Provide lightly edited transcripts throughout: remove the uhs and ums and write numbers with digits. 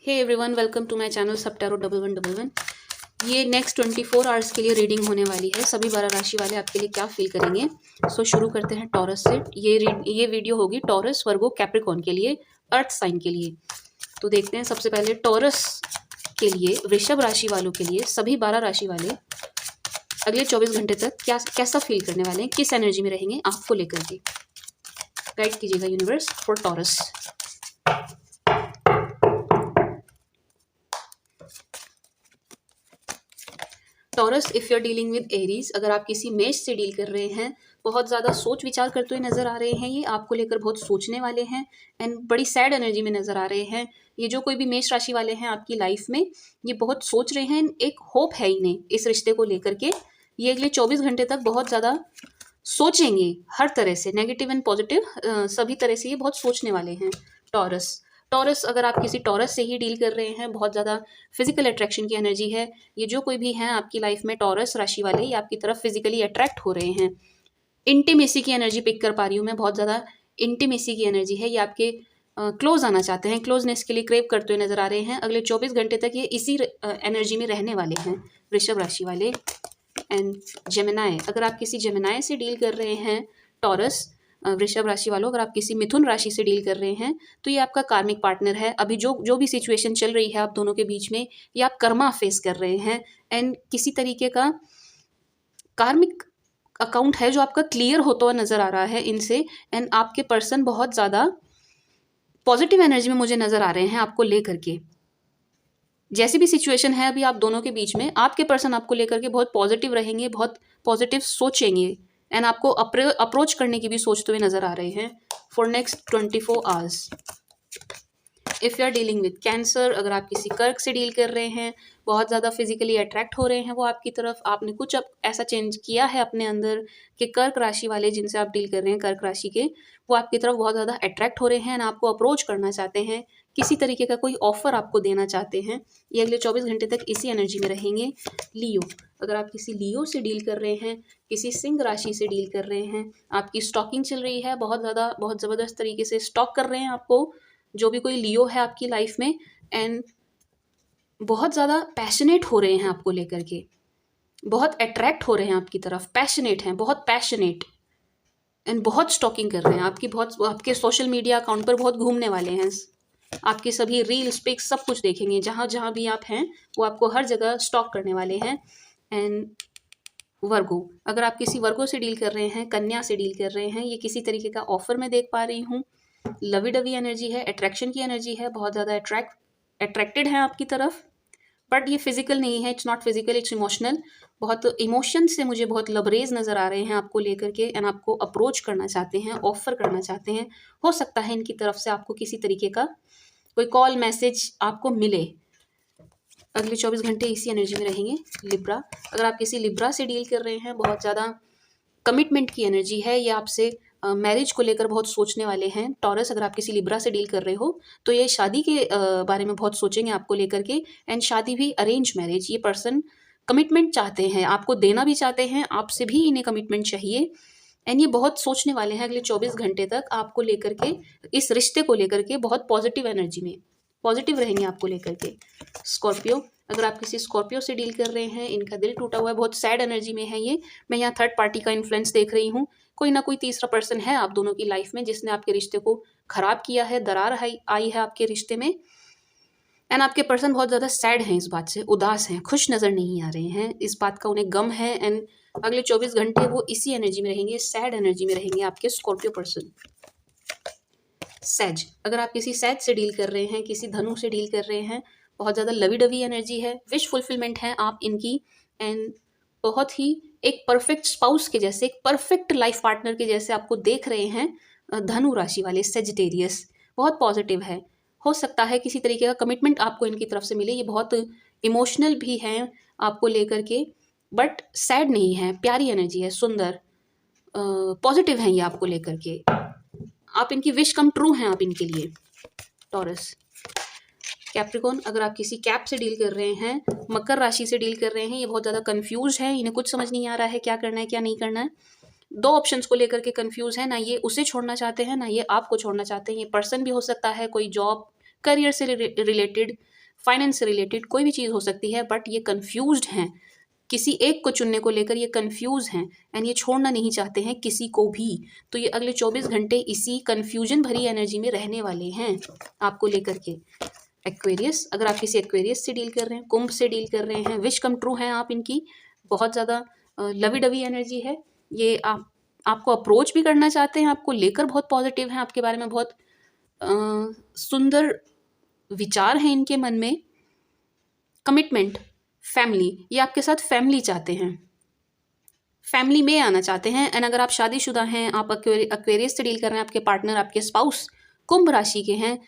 Hey everyone, welcome to my channel सब tarot 1111। ये next 24 hours के लिए रीडिंग होने वाली है। सभी 12 राशि वाले आपके लिए क्या फील करेंगे। शुरू करते हैं टॉरस से। ये वीडियो होगी टॉरस, वर्गो, कैप्रिकॉर्न के लिए, अर्थ साइन के लिए। तो देखते हैं सबसे पहले टॉरस के लिए, वृषभ राशि वालों के लिए, सभी 12 राशि वाले अगले 24 घंटे तक कैसा फील करने वाले हैं, किस एनर्जी में रहेंगे आपको लेकर के। गाइड कीजिएगा universe for Taurus. Taurus, if you are dealing with Aries, अगर आप किसी मेष से डील कर रहे हैं, बहुत ज़्यादा सोच विचार करते हुए नज़र आ रहे हैं। ये आपको लेकर बहुत सोचने वाले हैं एंड बड़ी सैड एनर्जी में नज़र आ रहे हैं। ये जो कोई भी मेष राशि वाले हैं आपकी लाइफ में, ये बहुत सोच रहे हैं। एक होप है इन्हें इस रिश्ते को लेकर के। ये अगले 24 घंटे तक बहुत ज़्यादा सोचेंगे, हर तरह से, नेगेटिव एंड पॉजिटिव, सभी तरह से ये बहुत सोचने वाले हैं। टॉरस, अगर आप किसी टॉरस से ही डील कर रहे हैं, बहुत ज़्यादा फिजिकल अट्रैक्शन की एनर्जी है। ये जो कोई भी हैं आपकी लाइफ में टॉरस राशि वाले, ये आपकी तरफ फिजिकली अट्रैक्ट हो रहे हैं। इंटीमेसी की एनर्जी पिक कर पा रही हूँ मैं, बहुत ज़्यादा इंटीमेसी की एनर्जी है। ये आपके क्लोज आना चाहते हैं, क्लोजनेस के लिए क्रेव करते हुए नजर आ रहे हैं। अगले 24 घंटे तक ये इसी एनर्जी में रहने वाले हैं वृषभ राशि वाले। एंड जेमिनाई, अगर आप किसी जेमिनाई से डील कर रहे हैं टॉरस वृषभ राशि वालों, अगर आप किसी मिथुन राशि से डील कर रहे हैं, तो ये आपका कार्मिक पार्टनर है। अभी जो भी सिचुएशन चल रही है आप दोनों के बीच में, ये आप कर्मा फेस कर रहे हैं एंड किसी तरीके का कार्मिक अकाउंट है जो आपका क्लियर होता हुआ नजर आ रहा है इनसे। एंड आपके पर्सन बहुत ज़्यादा पॉजिटिव एनर्जी में मुझे नजर आ रहे हैं आपको लेकर के। जैसी भी सिचुएशन है अभी आप दोनों के बीच में, आपके पर्सन आपको लेकर के बहुत पॉजिटिव रहेंगे, बहुत पॉजिटिव सोचेंगे एंड आपको अप्रोच करने की भी सोचते हुए नजर आ रहे हैं for next 24 hours. If you are dealing with Cancer, अगर आप किसी कर्क से डील कर रहे हैं, बहुत ज़्यादा फिजिकली अट्रैक्ट हो रहे हैं वो आपकी तरफ। आपने कुछ अब ऐसा चेंज किया है अपने अंदर कि कर्क राशि वाले जिनसे आप डील कर रहे हैं, कर्क राशि के, वो आपकी तरफ बहुत ज़्यादा अट्रैक्ट हो रहे हैं एंड आपको अप्रोच करना चाहते हैं, किसी तरीके का कोई ऑफर आपको देना चाहते हैं। ये अगले 24 घंटे तक इसी एनर्जी में रहेंगे। लियो, अगर आप किसी लियो से डील कर रहे हैं, किसी सिंह राशि से डील कर रहे हैं, आपकी स्टॉकिंग चल रही है, बहुत ज़्यादा, बहुत ज़बरदस्त तरीके से स्टॉक कर रहे हैं आपको जो भी कोई लियो है आपकी लाइफ में। एंड बहुत ज़्यादा पैशनेट हो रहे हैं आपको लेकर के, बहुत अट्रैक्ट हो रहे हैं आपकी तरफ, पैशनेट हैं, बहुत पैशनेट एंड बहुत स्टॉकिंग कर रहे हैं आपकी, बहुत आपके सोशल मीडिया अकाउंट पर बहुत घूमने वाले हैं। आपके सभी रील्स, पिक्स, सब कुछ देखेंगे, जहाँ जहाँ भी आप हैं वो आपको हर जगह स्टॉक करने वाले हैं। एंड वर्गो, अगर आप किसी वर्गो से डील कर रहे हैं, कन्या से डील कर रहे हैं, ये किसी तरीके का ऑफर मैं देख पा रही हूँ। लवी डवी एनर्जी है, अट्रैक्शन की एनर्जी है, बहुत ज़्यादा अट्रैक्टेड है आपकी तरफ, बट ये फिजिकल नहीं है, it's not physical, it's emotional. बहुत इमोशन से मुझे बहुत लबरेज नज़र आ रहे हैं आपको लेकर के एंड आपको अप्रोच करना चाहते हैं, ऑफर करना चाहते हैं। हो सकता है इनकी तरफ से आपको किसी तरीके का कोई कॉल, मैसेज आपको मिले। अगले 24 घंटे इसी एनर्जी में रहेंगे। लिब्रा, अगर आप किसी लिब्रा से डील कर रहे हैं, बहुत ज़्यादा कमिटमेंट की एनर्जी है, ये आपसे मैरिज को लेकर बहुत सोचने वाले हैं। टॉरस, अगर आप किसी लिब्रा से डील कर रहे हो तो ये शादी के बारे में बहुत सोचेंगे आपको लेकर के एंड शादी भी अरेंज मैरिज। ये पर्सन कमिटमेंट चाहते हैं, आपको देना भी चाहते हैं, आपसे भी इन्हें कमिटमेंट चाहिए एंड ये बहुत सोचने वाले हैं अगले 24 घंटे तक आपको लेकर के, इस रिश्ते को लेकर के बहुत पॉजिटिव एनर्जी में, पॉजिटिव रहेंगे आपको लेकर के। स्कॉर्पियो, अगर आप किसी स्कॉर्पियो से डील कर रहे हैं, इनका दिल टूटा हुआ है, बहुत सैड एनर्जी में है ये। मैं यहाँ थर्ड पार्टी का इन्फ्लुएंस देख रही हूँ, कोई ना कोई तीसरा पर्सन है आप दोनों की लाइफ में जिसने आपके रिश्ते को खराब किया है, दरार आई है आपके रिश्ते में एंड आपके पर्सन बहुत ज़्यादा सैड हैं, इस बात से उदास हैं, खुश नज़र नहीं आ रहे हैं, इस बात का उन्हें गम है एंड अगले 24 घंटे वो इसी एनर्जी में रहेंगे, सैड एनर्जी में रहेंगे आपके स्कॉर्पियो पर्सन। सैज, अगर आप किसी सैज से डील कर रहे हैं, किसी धनु से डील कर रहे हैं, बहुत ज़्यादा लवी डवी एनर्जी है, विश फुलफिलमेंट है आप इनकी एंड बहुत ही एक परफेक्ट स्पाउस के जैसे, एक परफेक्ट लाइफ पार्टनर के जैसे आपको देख रहे हैं। धनु राशि वाले सेजिटेरियस बहुत पॉजिटिव है, हो सकता है किसी तरीके का कमिटमेंट आपको इनकी तरफ से मिले। ये बहुत इमोशनल भी हैं आपको लेकर के, बट सैड नहीं है, प्यारी एनर्जी है, सुंदर, पॉजिटिव हैं ये आपको लेकर के। आप इनकी विश कम ट्रू हैं आप इनके लिए। टॉरस, कैप्रिकॉर्न, अगर आप किसी कैप से डील कर रहे हैं, मकर राशि से डील कर रहे हैं, ये बहुत ज़्यादा कंफ्यूज है, इन्हें कुछ समझ नहीं आ रहा है क्या करना है क्या नहीं करना है। दो ऑप्शंस को लेकर के कंफ्यूज है, ना ये उसे छोड़ना चाहते हैं ना ये आपको छोड़ना चाहते हैं। ये पर्सन भी हो सकता है, कोई जॉब, करियर से रिलेटेड, फाइनेंस से रिलेटेड कोई भी चीज़ हो सकती है, बट ये कन्फ्यूज्ड हैं, किसी एक को चुनने को लेकर ये कंफ्यूज हैं एंड ये छोड़ना नहीं चाहते हैं किसी को भी। तो ये अगले 24 घंटे इसी कंफ्यूजन भरी एनर्जी में रहने वाले हैं आपको लेकर के। एक्वेरियस, अगर आप किसी एक्वेरियस से डील कर रहे हैं, कुंभ से डील कर रहे हैं, विश कम ट्रू हैं आप इनकी, बहुत ज़्यादा लवी डवी एनर्जी है ये। आपको अप्रोच भी करना चाहते हैं, आपको लेकर बहुत पॉजिटिव हैं, आपके बारे में बहुत सुंदर विचार हैं इनके मन में। कमिटमेंट, फैमिली, ये आपके साथ फैमिली चाहते हैं, फैमिली में आना चाहते हैं। एंड अगर आप शादीशुदा हैं, आप एक्वेरियस से डील कर रहे हैं, आपके पार्टनर, आपके स्पाउस कुंभ राशि के हैं,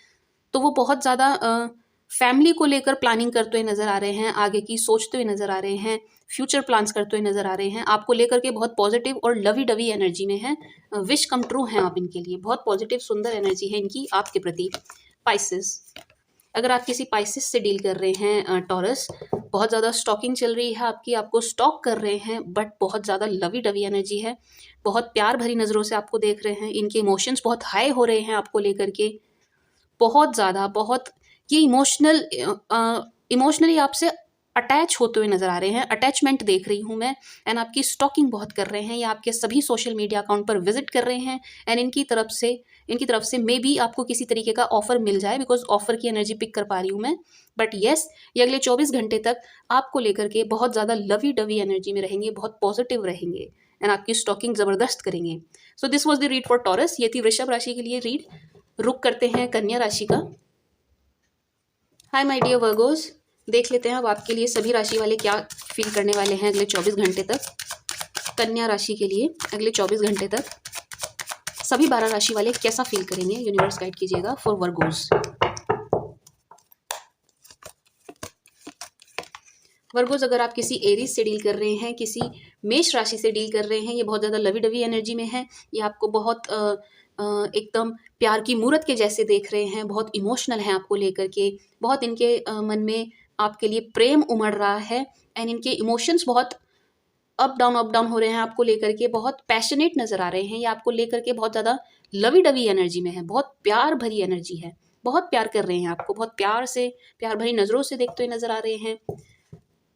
तो वो बहुत ज़्यादा फैमिली को लेकर प्लानिंग करते हुए नज़र आ रहे हैं, आगे की सोचते हुए नज़र आ रहे हैं, फ्यूचर प्लान्स करते हुए नज़र आ रहे हैं, आपको लेकर के बहुत पॉजिटिव और लवी डवी एनर्जी में है। विश कम ट्रू हैं आप इनके लिए, बहुत पॉजिटिव सुंदर एनर्जी है इनकी आपके प्रति। पाइसेस, अगर आप किसी पाइसेस से डील कर रहे हैं टॉरस, बहुत ज़्यादा स्टॉकिंग चल रही है आपकी, आपको स्टॉक कर रहे हैं, बट बहुत ज़्यादा लवी डवी एनर्जी है, बहुत प्यार भरी नज़रों से आपको देख रहे हैं, इनके इमोशंस बहुत हाई हो रहे हैं आपको लेकर के, बहुत ज़्यादा, बहुत ये इमोशनली आपसे अटैच होते हुए नज़र आ रहे हैं, अटैचमेंट देख रही हूँ मैं। एंड आपकी स्टॉकिंग बहुत कर रहे हैं, या आपके सभी सोशल मीडिया अकाउंट पर विजिट कर रहे हैं। एंड इनकी तरफ से मे बी आपको किसी तरीके का ऑफर मिल जाए, बिकॉज ऑफर की एनर्जी पिक कर पा रही हूँ मैं। बट येस, ये अगले 24 घंटे तक आपको लेकर के बहुत ज़्यादा लवी डवी एनर्जी में रहेंगे, बहुत पॉजिटिव रहेंगे एंड आपकी स्टॉकिंग ज़बरदस्त करेंगे। So this was the read for taurus. ये थी वृषभ राशि के लिए रीड। रुक करते हैं कन्या राशि का। हाय माय डियर वर्गोस, देख लेते हैं अब आपके लिए सभी राशि वाले क्या फील करने वाले हैं अगले 24 घंटे तक। कन्या राशि के लिए अगले 24 घंटे तक सभी 12 राशि वाले कैसा फील करेंगे, यूनिवर्स गाइड कीजिएगा फॉर वर्गोस। वर्गोस, अगर आप किसी एरीज से डील कर रहे हैं, किसी मेष राशि से डील कर रहे हैं, ये बहुत ज़्यादा लवी डवी एनर्जी में है। ये आपको बहुत एकदम प्यार की मूरत के जैसे देख रहे हैं, बहुत इमोशनल हैं आपको लेकर के, बहुत इनके मन में आपके लिए प्रेम उमड़ रहा है। एंड इनके इमोशंस बहुत अप डाउन हो रहे हैं आपको लेकर के, बहुत पैशनेट नज़र आ रहे हैं। ये आपको लेकर के बहुत ज़्यादा लवी डवी एनर्जी में है, बहुत प्यार भरी एनर्जी है, बहुत प्यार कर रहे हैं आपको, बहुत प्यार से, प्यार भरी नज़रों से देखते हुए नज़र आ रहे हैं।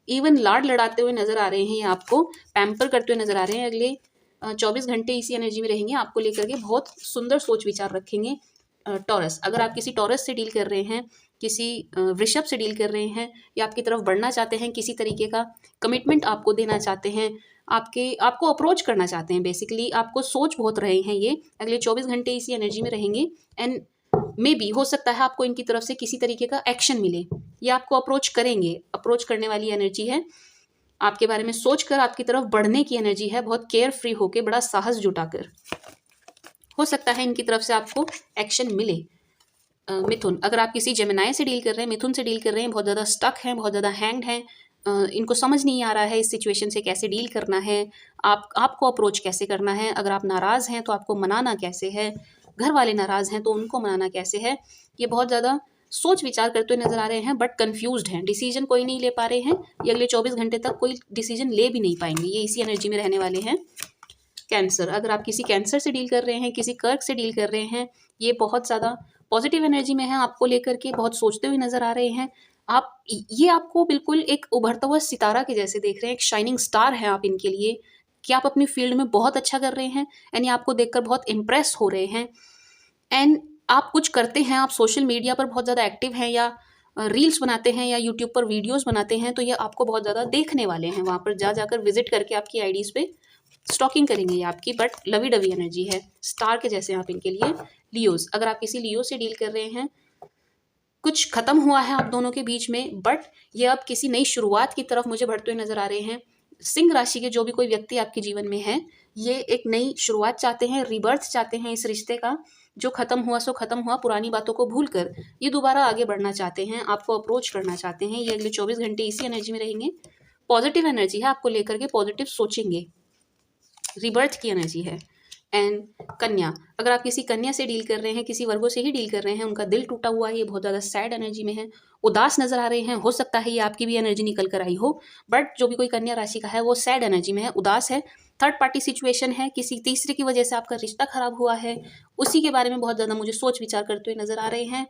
इवन लाड लड़ाते हुए नज़र आ रहे हैं, ये आपको पैम्पर करते हुए नज़र आ रहे हैं। अगले 24 घंटे इसी एनर्जी में रहेंगे, आपको लेकर के बहुत सुंदर सोच विचार रखेंगे। टॉरस, अगर आप किसी टॉरस से डील कर रहे हैं, किसी वृषभ से डील कर रहे हैं, या आपकी तरफ बढ़ना चाहते हैं, किसी तरीके का कमिटमेंट आपको देना चाहते हैं, आपको अप्रोच करना चाहते हैं, बेसिकली आपको सोच बहुत रहे हैं, ये अगले 24 घंटे इसी एनर्जी में रहेंगे। एंड मे बी हो सकता है आपको इनकी तरफ से किसी तरीके का एक्शन मिले, या आपको अप्रोच करेंगे, अप्रोच करने वाली एनर्जी है, आपके बारे में सोचकर आपकी तरफ बढ़ने की एनर्जी है, बहुत केयर फ्री होकर, बड़ा साहस जुटाकर। हो सकता है इनकी तरफ से आपको एक्शन मिले। मिथुन, अगर आप किसी जेमिनाई से डील कर रहे हैं, मिथुन से डील कर रहे हैं, बहुत ज़्यादा स्टक हैं, बहुत ज़्यादा हैंग्ड हैं, इनको समझ नहीं आ रहा है इस सिचुएशन से कैसे डील करना है, आपको अप्रोच कैसे करना है। अगर आप नाराज़ हैं तो आपको मनाना कैसे है, घर वाले नाराज़ हैं तो उनको मनाना कैसे है। ये बहुत ज़्यादा सोच विचार करते हुए नज़र आ रहे हैं, बट कन्फ्यूज्ड हैं, डिसीजन कोई नहीं ले पा रहे हैं। ये अगले 24 घंटे तक कोई डिसीजन ले भी नहीं पाएंगे, ये इसी एनर्जी में रहने वाले हैं। कैंसर, अगर आप किसी कैंसर से डील कर रहे हैं, किसी कर्क से डील कर रहे हैं, ये बहुत ज़्यादा पॉजिटिव एनर्जी में है, आपको लेकर के बहुत सोचते हुए नज़र आ रहे हैं। ये आपको बिल्कुल एक उभरता हुआ सितारा के जैसे देख रहे हैं, एक शाइनिंग स्टार है आप इनके लिए, कि आप अपनी फील्ड में बहुत अच्छा कर रहे हैं। एंड ये आपको देखकर बहुत इम्प्रेस हो रहे हैं। एंड आप कुछ करते हैं, आप सोशल मीडिया पर बहुत ज़्यादा एक्टिव हैं, या रील्स बनाते हैं, या यूट्यूब पर वीडियोस बनाते हैं, तो ये आपको बहुत ज़्यादा देखने वाले हैं, वहाँ पर जाकर विजिट करके आपकी आईडीज़ पे स्टॉकिंग करेंगे ये आपकी। बट लवी डवी एनर्जी है, स्टार के जैसे आप इनके लिए। लियोज, अगर आप किसी लियो से डील कर रहे हैं, कुछ खत्म हुआ है आप दोनों के बीच में, बट ये अब किसी नई शुरुआत की तरफ मुझे बढ़ते हुए नजर आ रहे हैं। सिंह राशि के जो भी कोई व्यक्ति आपके जीवन में है, ये एक नई शुरुआत चाहते हैं, रीबर्थ चाहते हैं इस रिश्ते का। जो खत्म हुआ सो खत्म हुआ, पुरानी बातों को भूल कर ये दोबारा आगे बढ़ना चाहते हैं, आपको अप्रोच करना चाहते हैं। ये अगले 24 घंटे इसी एनर्जी में रहेंगे। पॉजिटिव एनर्जी है, आपको लेकर के पॉजिटिव सोचेंगे, रिबर्थ की एनर्जी है। एंड कन्या, अगर आप किसी कन्या से डील कर रहे हैं, किसी वर्गों से ही डील कर रहे हैं, उनका दिल टूटा हुआ है, ये बहुत ज़्यादा सैड एनर्जी में है, उदास नजर आ रहे हैं। हो सकता है ये आपकी भी एनर्जी निकल कर आई हो, बट जो भी कोई कन्या राशि का है वो सैड एनर्जी में है, उदास है। थर्ड पार्टी सिचुएशन है, किसी तीसरे की वजह से आपका रिश्ता खराब हुआ है, उसी के बारे में बहुत ज़्यादा मुझे सोच विचार करते हुए नजर आ रहे हैं।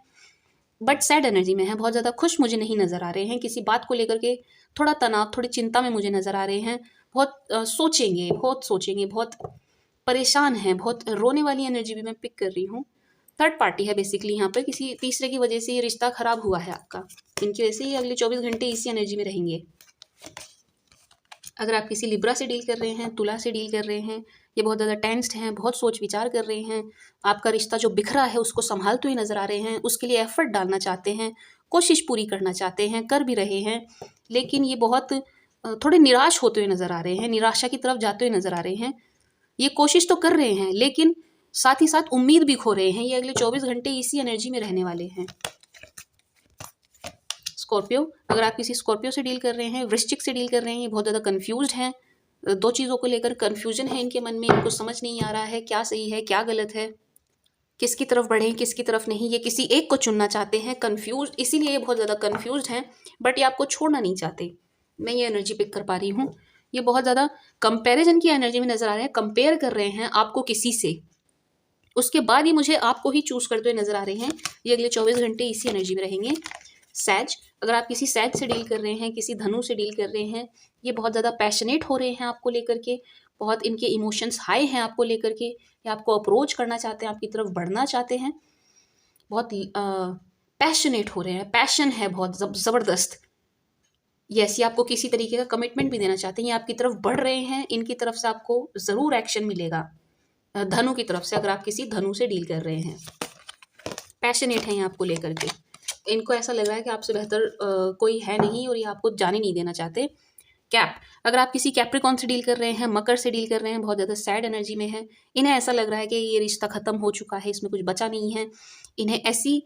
बट सैड एनर्जी में है, बहुत ज़्यादा खुश मुझे नहीं नज़र आ रहे हैं, किसी बात को लेकर के थोड़ा तनाव, थोड़ी चिंता में मुझे नज़र आ रहे हैं, बहुत सोचेंगे, बहुत परेशान हैं, बहुत रोने वाली एनर्जी भी मैं पिक कर रही हूँ। थर्ड पार्टी है बेसिकली यहाँ पर, किसी तीसरे की वजह से ये रिश्ता खराब हुआ है आपका, इनकी वजह से ये अगले 24 घंटे इसी एनर्जी में रहेंगे। अगर आप किसी लिब्रा से डील कर रहे हैं, तुला से डील कर रहे हैं, ये बहुत ज़्यादा टेंस्ड हैं, बहुत सोच विचार कर रहे हैं, आपका रिश्ता जो बिखरा है उसको संभालते हुए नज़र आ रहे हैं, उसके लिए एफर्ट डालना चाहते हैं, कोशिश पूरी करना चाहते हैं, कर भी रहे हैं, लेकिन ये बहुत थोड़े निराश होते हुए नज़र आ रहे हैं, निराशा की तरफ जाते हुए नज़र आ रहे हैं। ये कोशिश तो कर रहे हैं, लेकिन साथ ही साथ उम्मीद भी खो रहे हैं। ये अगले 24 घंटे इसी एनर्जी में रहने वाले हैं। स्कॉर्पियो, अगर आप किसी स्कॉर्पियो से डील कर रहे हैं, वृश्चिक से डील कर रहे हैं, ये बहुत ज़्यादा कन्फ्यूज्ड हैं, दो चीज़ों को लेकर कन्फ्यूजन है इनके मन में, इनको समझ नहीं आ रहा है क्या सही है क्या गलत है, किसकी तरफ बढ़ें किसकी तरफ नहीं, ये किसी एक को चुनना चाहते हैं, कन्फ्यूज, इसीलिए ये बहुत ज़्यादा कन्फ्यूज हैं, बट ये आपको छोड़ना नहीं चाहते। मैं ये एनर्जी पिक कर पा रही हूँ। ये बहुत ज़्यादा कंपैरिजन की एनर्जी में नज़र आ रहे हैं, कंपेयर कर रहे हैं आपको किसी से, उसके बाद ही मुझे आपको ही चूज़ करते हुए नज़र आ रहे हैं। ये अगले 24 घंटे इसी एनर्जी में रहेंगे। सैज, अगर आप किसी सैज से डील कर रहे हैं, किसी धनु से डील कर रहे हैं, ये बहुत ज़्यादा पैशनेट हो रहे हैं आपको लेकर के, बहुत इनके इमोशंस हाई हैं आपको लेकर के, ये आपको अप्रोच करना चाहते हैं, आपकी तरफ बढ़ना चाहते हैं, बहुत पैशनेट हो रहे हैं, पैशन है बहुत ज़बरदस्त। ये ऐसी आपको किसी तरीके का कमिटमेंट भी देना चाहते हैं, ये आपकी तरफ बढ़ रहे हैं, इनकी तरफ से आपको ज़रूर एक्शन मिलेगा। धनु की तरफ से, अगर आप किसी धनु से डील कर रहे हैं, पैशनेट हैं ये आपको लेकर के, इनको ऐसा लग रहा है कि आपसे बेहतर कोई है नहीं और ये आपको जाने नहीं देना चाहते। कैप, अगर आप किसी कैप्रिकॉन से डील कर रहे हैं, मकर से डील कर रहे हैं, बहुत ज़्यादा सैड एनर्जी में है, इन्हें ऐसा लग रहा है कि ये रिश्ता ख़त्म हो चुका है, इसमें कुछ बचा नहीं है, इन्हें ऐसी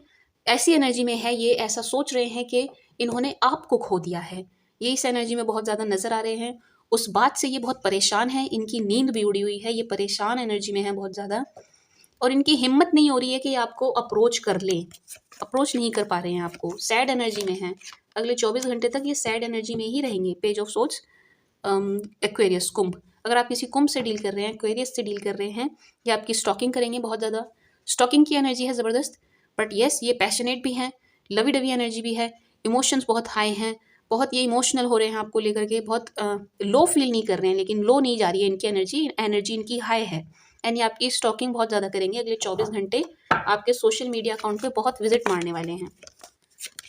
एनर्जी में है, ये ऐसा सोच रहे हैं कि इन्होंने आपको खो दिया है, ये इस एनर्जी में बहुत ज़्यादा नज़र आ रहे हैं। उस बात से ये बहुत परेशान है, इनकी नींद भी उड़ी हुई है, ये परेशान एनर्जी में है बहुत ज़्यादा, और इनकी हिम्मत नहीं हो रही है कि ये आपको अप्रोच कर लें, अप्रोच नहीं कर पा रहे हैं आपको, सैड एनर्जी में हैं। अगले 24 घंटे तक ये सैड एनर्जी में ही रहेंगे। पेज ऑफ सोर्ट्स, एक्वेरियस, कुंभ, अगर आप किसी कुंभ से डील कर रहे हैं, एक्वेरियस से डील कर रहे हैं, ये आपकी स्टॉकिंग करेंगे बहुत ज़्यादा, स्टॉकिंग की एनर्जी है ज़बरदस्त, बट येस ये पैशनेट भी हैं, लवी डवी एनर्जी भी है, इमोशंस बहुत हाई हैं, बहुत ये इमोशनल हो रहे हैं आपको लेकर के, बहुत लो फील नहीं कर रहे हैं, लेकिन लो नहीं जा रही है इनकी एनर्जी इनकी हाई है, एंड ये आपकी स्टॉकिंग बहुत ज़्यादा करेंगे। अगले 24 घंटे आपके सोशल मीडिया अकाउंट पे बहुत विजिट मारने वाले हैं।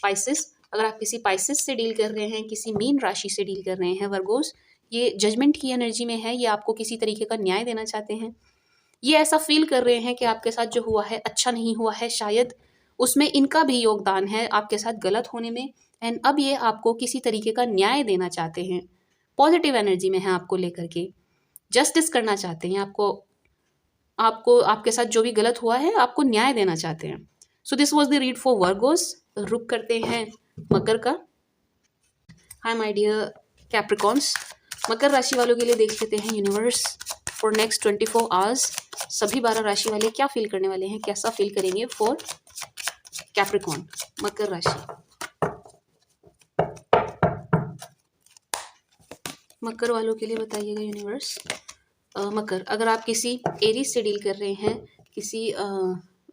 पाइसेस, अगर आप किसी पाइसेस से डील कर रहे हैं, किसी मीन राशि से डील कर रहे हैं, वर्गोस, ये जजमेंट की एनर्जी में है, ये आपको किसी तरीके का न्याय देना चाहते हैं, ये ऐसा फील कर रहे हैं कि आपके साथ जो हुआ है अच्छा नहीं हुआ है, शायद उसमें इनका भी योगदान है आपके साथ गलत होने में, एंड अब ये आपको किसी तरीके का न्याय देना चाहते हैं, पॉजिटिव एनर्जी में है आपको लेकर के, जस्टिस करना चाहते हैं, आपको आपके साथ जो भी गलत हुआ है आपको न्याय देना चाहते हैं। So this was the read for Virgo's. रुक करते हैं मकर का। हाय माय डियर कैप्रिकॉन्स, मकर राशि वालों के लिए देख लेते हैं यूनिवर्स फॉर नेक्स्ट 24 आवर्स, सभी 12 राशि वाले क्या फील करने वाले हैं, कैसा फील करेंगे फॉर कैप्रिकॉन, मकर राशि। मकर वालों के लिए बताइएगा यूनिवर्स। मकर, अगर आप किसी एरीज से डील कर रहे हैं, किसी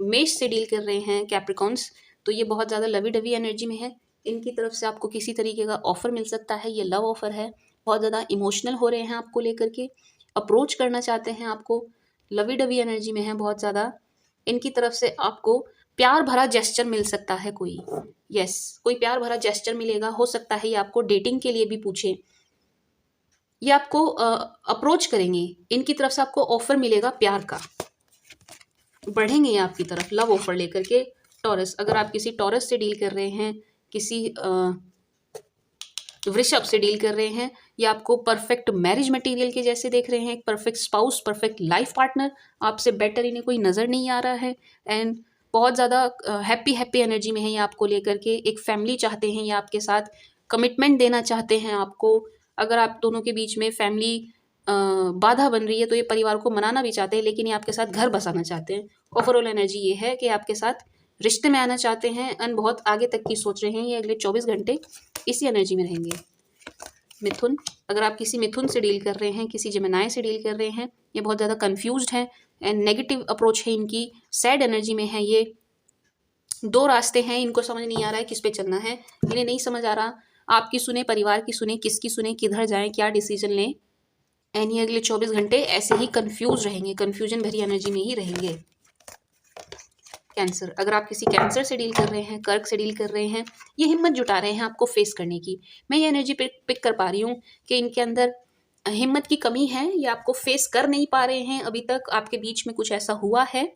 मेष से डील कर रहे हैं कैप्रिकॉन्स, तो ये बहुत ज़्यादा लवी डवी एनर्जी में है, इनकी तरफ से आपको किसी तरीके का ऑफर मिल सकता है, ये लव ऑफर है, बहुत ज़्यादा इमोशनल हो रहे हैं आपको लेकर के, अप्रोच करना चाहते हैं आपको, लवी डवी एनर्जी में है बहुत ज़्यादा, इनकी तरफ से आपको प्यार भरा जेस्चर मिल सकता है कोई, यस कोई प्यार भरा जेस्चर मिलेगा, हो सकता है ये आपको डेटिंग के लिए भी पूछे, ये आपको अप्रोच करेंगे, इनकी तरफ से आपको ऑफर मिलेगा प्यार का, बढ़ेंगे ये आपकी तरफ लव ऑफर लेकर के। टॉरस, अगर आप किसी टॉरस से डील कर रहे हैं, किसी वृषभ से डील कर रहे हैं, ये आपको परफेक्ट मैरिज मटेरियल के जैसे देख रहे हैं, एक perfect spouse, perfect life partner, आपसे बेटर इन्हें कोई नज़र नहीं आ रहा है, एंड बहुत ज़्यादा हैप्पी एनर्जी में है ये आपको लेकर के, एक फैमिली चाहते हैं ये आपके साथ, कमिटमेंट देना चाहते हैं आपको। अगर आप दोनों के बीच में फैमिली बाधा बन रही है तो ये परिवार को मनाना भी चाहते हैं, लेकिन ये आपके साथ घर बसाना चाहते हैं। ओवरऑल एनर्जी ये है कि आपके साथ रिश्ते में आना चाहते हैं एंड बहुत आगे तक की सोच रहे हैं, ये अगले 24 घंटे इसी एनर्जी में रहेंगे। मिथुन, अगर आप किसी मिथुन से डील कर रहे हैं, किसी जेमिनाई से डील कर रहे हैं, ये बहुत ज़्यादा कंफ्यूज्ड हैं एंड नेगेटिव अप्रोच है इनकी, सैड एनर्जी में है ये, दो रास्ते हैं, इनको समझ नहीं आ रहा है किस पे चलना है, इन्हें नहीं समझ आ रहा आपकी सुने, परिवार की सुने, किसकी सुने, किधर जाएं, क्या डिसीजन लें। एंड ये अगले 24 घंटे ऐसे ही कंफ्यूज रहेंगे, कंफ्यूजन भरी एनर्जी में ही रहेंगे। कैंसर, अगर आप किसी कैंसर से डील कर रहे हैं, कर्क से डील कर रहे हैं, ये हिम्मत जुटा रहे हैं आपको फेस करने की। मैं ये एनर्जी पिक कर पा रही हूँ कि इनके अंदर हिम्मत की कमी है, ये आपको फेस कर नहीं पा रहे हैं। अभी तक आपके बीच में कुछ ऐसा हुआ है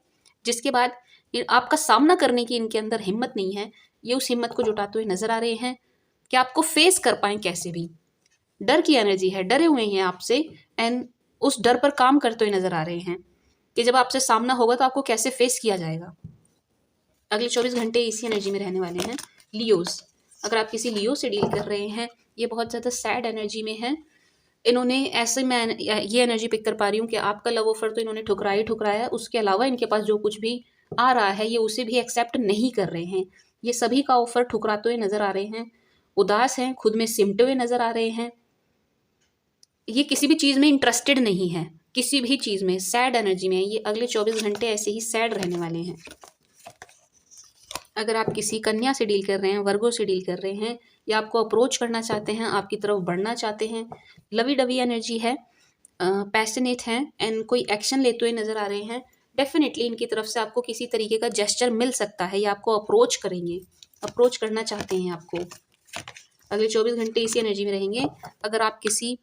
जिसके बाद आपका सामना करने की इनके अंदर हिम्मत नहीं है। ये उस हिम्मत को जुटाते हुए नजर आ रहे हैं कि आपको फेस कर पाएं कैसे भी। डर की एनर्जी है, डरे हुए हैं आपसे, एंड उस डर पर काम करते हुए नजर आ रहे हैं कि जब आपसे सामना होगा तो आपको कैसे फेस किया जाएगा। अगले 24 घंटे इसी एनर्जी में रहने वाले हैं। लियोस, अगर आप किसी लियो से डील कर रहे हैं, ये बहुत ज़्यादा सैड एनर्जी में है। इन्होंने ऐसे, मैं ये एनर्जी पिक कर पा रही हूँ कि आपका लव ऑफर तो इन्होंने ठुकराया ही ठुकराया है, उसके अलावा इनके पास जो कुछ भी आ रहा है ये उसे भी एक्सेप्ट नहीं कर रहे हैं। ये सभी का ऑफर ठुकराते हुए नजर आ रहे हैं, उदास हैं, खुद में सिमटे हुए नजर आ रहे हैं। ये किसी भी चीज़ में इंटरेस्टेड नहीं है, किसी भी चीज़ में सैड एनर्जी में है। ये अगले 24 घंटे ऐसे ही सैड रहने वाले हैं। अगर आप किसी कन्या से डील कर रहे हैं, वर्गो से डील कर रहे हैं, या आपको अप्रोच करना चाहते हैं, आपकी तरफ बढ़ना चाहते हैं, लवी डवी एनर्जी है, पैशनेट हैं, एंड कोई एक्शन लेते हुए नजर आ रहे हैं, डेफिनेटली इनकी तरफ से आपको किसी तरीके का जेस्चर मिल सकता है, या आपको अप्रोच करेंगे, अप्रोच करना चाहते हैं आपको। अगले 24 घंटे इसी एनर्जी में रहेंगे। अगर आप किसी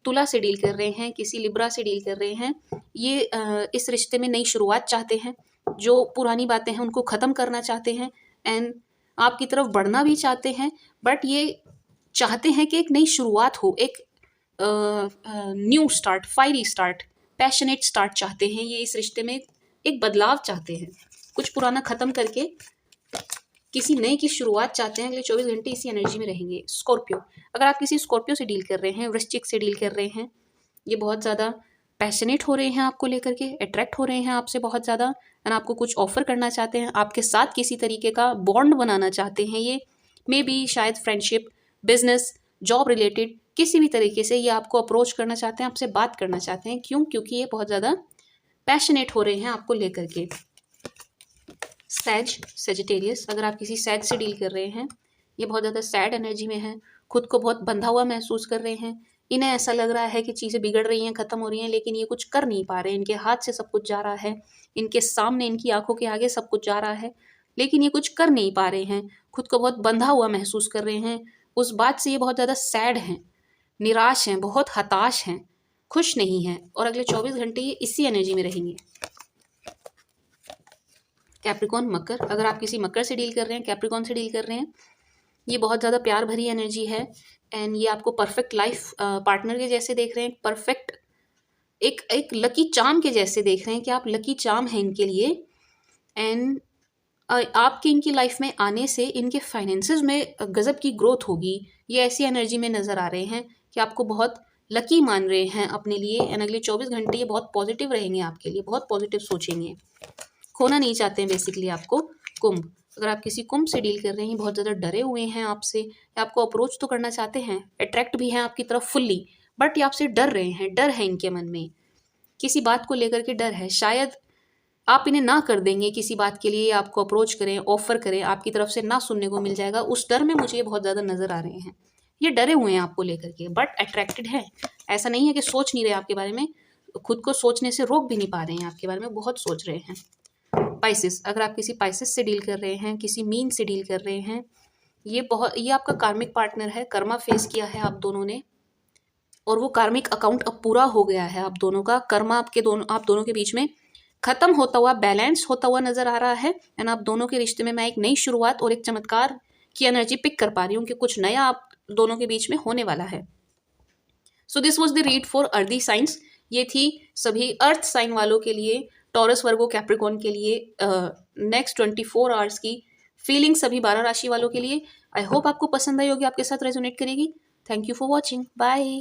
तुला से डील कर रहे हैं, किसी लिब्रा से डील कर रहे हैं, ये इस रिश्ते में नई शुरुआत चाहते हैं, जो पुरानी बातें हैं उनको ख़त्म करना चाहते हैं, एंड आपकी तरफ बढ़ना भी चाहते हैं, बट ये चाहते हैं कि एक नई शुरुआत हो, एक new start, fiery start, passionate start चाहते हैं। ये इस रिश्ते में एक बदलाव चाहते हैं, कुछ पुराना ख़त्म करके किसी नए की शुरुआत चाहते हैं। अगले 24 घंटे इसी एनर्जी में रहेंगे। स्कॉर्पियो, अगर आप किसी स्कॉर्पियो से डील कर रहे हैं, वृश्चिक से डील कर रहे हैं, ये बहुत ज़्यादा पैशनेट हो रहे हैं आपको लेकर के, अट्रैक्ट हो रहे हैं आपसे बहुत ज़्यादा, एंड आपको कुछ ऑफर करना चाहते हैं, आपके साथ किसी तरीके का बॉन्ड बनाना चाहते हैं। ये मे बी शायद फ्रेंडशिप, बिजनेस, जॉब रिलेटेड किसी भी तरीके से ये आपको अप्रोच करना चाहते हैं, आपसे बात करना चाहते हैं। क्यों? क्योंकि ये बहुत ज़्यादा पैशनेट हो रहे हैं आपको लेकर के। सेजिटेरियस, अगर आप किसी सैज से डील कर रहे हैं, ये बहुत ज़्यादा सैड एनर्जी में है, खुद को बहुत बंधा हुआ महसूस कर रहे हैं। इन्हें ऐसा लग रहा है कि चीज़ें बिगड़ रही हैं, ख़त्म हो रही हैं, लेकिन ये कुछ कर नहीं पा रहे हैं। इनके हाथ से सब कुछ जा रहा है, इनके सामने, इनकी आंखों के आगे सब कुछ जा रहा है, लेकिन ये कुछ कर नहीं पा रहे हैं, खुद को बहुत बंधा हुआ महसूस कर रहे हैं। उस बात से ये बहुत ज़्यादा सैड हैं, निराश हैं, बहुत हताश हैं, खुश नहीं हैं, और अगले 24 घंटे ये इसी एनर्जी में रहेंगे। कैप्रिकॉन, मकर, अगर आप किसी मकर से डील कर रहे हैं, कैप्रिकॉन से डील कर रहे हैं, ये बहुत ज़्यादा प्यार भरी एनर्जी है, एंड ये आपको परफेक्ट लाइफ पार्टनर के जैसे देख रहे हैं, परफेक्ट एक लकी चार्म के जैसे देख रहे हैं कि आप लकी चार्म हैं इनके लिए। एंड आपके इनकी लाइफ में आने से इनके फाइनेंसेस में गजब की ग्रोथ होगी। ये ऐसी एनर्जी में नज़र आ रहे हैं कि आपको बहुत लकी मान रहे हैं अपने लिए, एंड अगले 24 घंटे ये बहुत पॉजिटिव रहेंगे आपके लिए, बहुत पॉजिटिव सोचेंगे, खोना नहीं चाहते हैं बेसिकली आपको। कुंभ, अगर आप किसी कुंभ से डील कर रहे हैं, बहुत ज़्यादा डरे हुए हैं आपसे, या आपको अप्रोच तो करना चाहते हैं, अट्रैक्ट भी हैं आपकी तरफ फुल्ली, बट ये आपसे डर रहे हैं, डर है इनके मन में, किसी बात को लेकर के डर है। शायद आप इन्हें ना कर देंगे किसी बात के लिए, आपको अप्रोच करें, ऑफर करें, आपकी तरफ से ना सुनने को मिल जाएगा, उस डर में मुझे बहुत ज़्यादा नज़र आ रहे हैं। ये डरे हुए हैं आपको लेकर के, बट अट्रैक्टेड है। ऐसा नहीं है कि सोच नहीं रहे आपके बारे में, खुद को सोचने से रोक भी नहीं पा रहे हैं, आपके बारे में बहुत सोच रहे हैं। पाइसेस, अगर आप किसी पाइसेस से डील कर रहे हैं, किसी मीन से डील कर रहे हैं, ये आपका कार्मिक पार्टनर है, कर्मा फेस किया है आप दोनों ने, और वो कार्मिक अकाउंट अब पूरा हो गया है आप दोनों का। कर्मा आप दोनों के बीच में खत्म होता हुआ, बैलेंस होता हुआ नजर आ रहा है, एंड आप दोनों के रिश्ते में मैं एक नई शुरुआत और एक चमत्कार की एनर्जी पिक कर पा रही हूँ कि कुछ नया आप दोनों के बीच में होने वाला है। So this was the read for earthy science. ये थी सभी अर्थ साइन वालों के लिए, टॉरस, वर्गो, कैप्रिकॉन के लिए नेक्स्ट 24 आवर्स की फीलिंग सभी 12 राशि वालों के लिए। आई होप आपको पसंद आई होगी, आपके साथ रेजोनेट करेगी। Thank you for watching, bye.